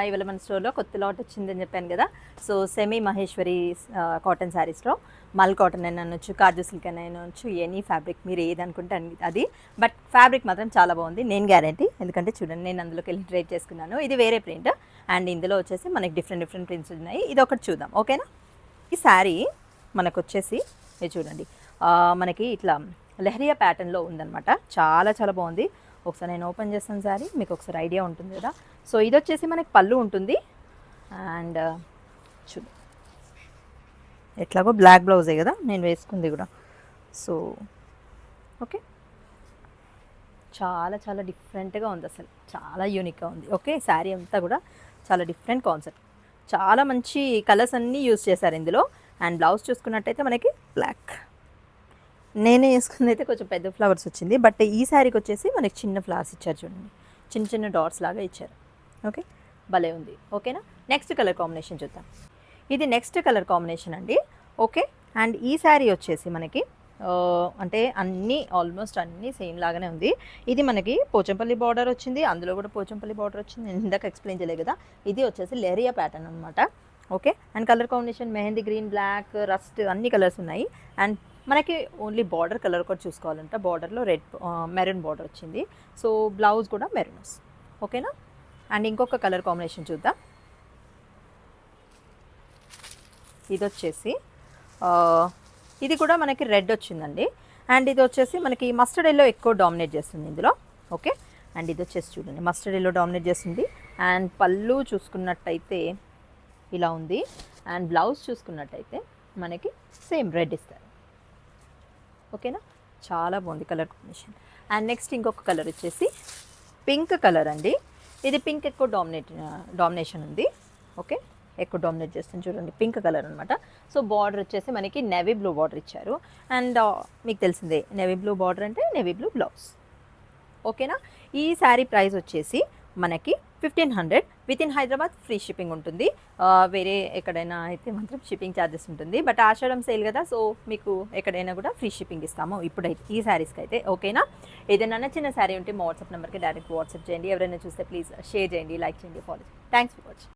ఇవాళ మన స్టోర్లో కొత్త లాట్ వచ్చిందని చెప్పాను కదా. సో సెమీ మహేశ్వరి కాటన్ శారీస్లో మల్ కాటన్ అని అనొచ్చు, కార్జు సిల్క్ అని అనొచ్చు, ఎనీ ఫ్యాబ్రిక్ మీరు ఏది అనుకుంటే అది. బట్ ఫ్యాబ్రిక్ మాత్రం చాలా బాగుంది, నేను గ్యారంటీ. ఎందుకంటే చూడండి, నేను అందులోకి వెళ్ళి ట్రేడ్ చేసుకున్నాను. ఇది వేరే ప్రింట్ అండ్ ఇందులో వచ్చేసి మనకి డిఫరెంట్ ప్రింట్స్ ఉన్నాయి. ఇది ఒకటి చూద్దాం, ఓకేనా. ఈ శారీ మనకు వచ్చేసి ఇది చూడండి, మనకి ఇట్లా లెహరియా ప్యాటర్న్లో ఉందన్నమాట. చాలా చాలా బాగుంది. ఒకసారి నేను ఓపెన్ చేస్తాను శారీ, మీకు ఒకసారి ఐడియా ఉంటుంది కదా. సో ఇది వచ్చేసి మనకి పళ్ళు ఉంటుంది అండ్ చూడు, ఎట్లాగో బ్లాక్ బ్లౌజే కదా నేను వేసుకుంది కూడా. సో ఓకే, చాలా చాలా డిఫరెంట్గా ఉంది, అసలు చాలా యూనిక్గా ఉంది. ఓకే, శారీ అంతా కూడా చాలా డిఫరెంట్ కాన్సెప్ట్, చాలా మంచి కలర్స్ అన్నీ యూజ్ చేశారు ఇందులో. అండ్ బ్లౌజ్ చూసుకున్నట్టయితే మనకి బ్లాక్, నేనే వేసుకుంది అయితే కొంచెం పెద్ద ఫ్లవర్స్ వచ్చింది. బట్ ఈ శారీకి వచ్చేసి మనకి చిన్న ఫ్లవర్స్ ఇచ్చారు చూడండి, చిన్న చిన్న డాట్స్ లాగా ఇచ్చారు. ఓకే, భలే ఉంది. ఓకేనా, నెక్స్ట్ కలర్ కాంబినేషన్ చూద్దాం. ఇది నెక్స్ట్ కలర్ కాంబినేషన్ అండి. ఓకే, అండ్ ఈ శారీ వచ్చేసి మనకి అంటే అన్నీ ఆల్మోస్ట్ అన్నీ సేమ్ లాగానే ఉంది. ఇది మనకి పోచంపల్లి బార్డర్ వచ్చింది, అందులో కూడా పోచంపల్లి బార్డర్ వచ్చింది, నేను ఇందాక ఎక్స్ప్లెయిన్ చేయలేదు కదా. ఇది వచ్చేసి లెహరియా ప్యాటర్న్ అనమాట. Okay, and colour combination mehendi green, black, rust అన్ని కలర్స్ ఉన్నాయి. అండ్ మనకి ఓన్లీ బార్డర్ కలర్ కూడా చూసుకోవాలంట, బార్డర్లో రెడ్ మెరూన్ బార్డర్ వచ్చింది. సో బ్లౌజ్ కూడా మెరూన్. ఓకేనా, అండ్ ఇంకొక కలర్ కాంబినేషన్ చూద్దాం. ఇది వచ్చేసి ఇది కూడా మనకి రెడ్ వచ్చిందండి. అండ్ ఇది వచ్చేసి మనకి మస్టర్డ్ ఎల్లో ఎక్కువ డామినేట్ చేస్తుంది ఇందులో. ఓకే, అండ్ ఇది వచ్చేసి చూడండి మస్టర్డ్ ఎల్లో డామినేట్ చేస్తుంది. అండ్ పళ్ళు చూసుకున్నట్టయితే ఇలా ఉంది. అండ్ బ్లౌజ్ చూసుకున్నట్టయితే మనకి సేమ్ రెడ్ ఇస్తారు. ఓకేనా, చాలా బాగుంది కలర్ కాంబినేషన్. అండ్ నెక్స్ట్ ఇంకొక కలర్ వచ్చేసి పింక్ కలర్ అండి. ఇది పింక్ ఎక్కువ డామినేషన్ ఉంది. ఓకే, ఎక్కువ డామినేట్ చేస్తుంది చూడండి, పింక్ కలర్ అనమాట. సో బార్డర్ వచ్చేసి మనకి నేవీ బ్లూ బార్డర్ ఇచ్చారు. అండ్ మీకు తెలిసిందే నేవీ బ్లూ బార్డర్ అంటే నేవీ బ్లూ బ్లౌజ్. ఓకేనా, ఈ శారీ ప్రైస్ వచ్చేసి మనకి 1500 with in Hyderabad free shipping ఉంటుంది. వేరే ఎక్కడైనా అయితే మాత్రం షిప్పింగ్ ఛార్జెస్ ఉంటుంది. బట్ ఆషాఢం సేల్ కదా, సో మీకు ఎక్కడైనా కూడా ఫ్రీ షిప్పింగ్ ఇస్తాము ఇప్పుడైతే ఈ శారీస్కి అయితే. ఓకేనా, ఏదైనా నచ్చిన శారీ ఉంటే మా వాట్సాప్ నెంబర్కి డైరెక్ట్ వాట్సాప్ చేయండి. ఎవరైనా చూస్తే ప్లీజ్ షేర్ చేయండి, లైక్ చేయండి, ఫాలో చేయండి. Thanks for watching.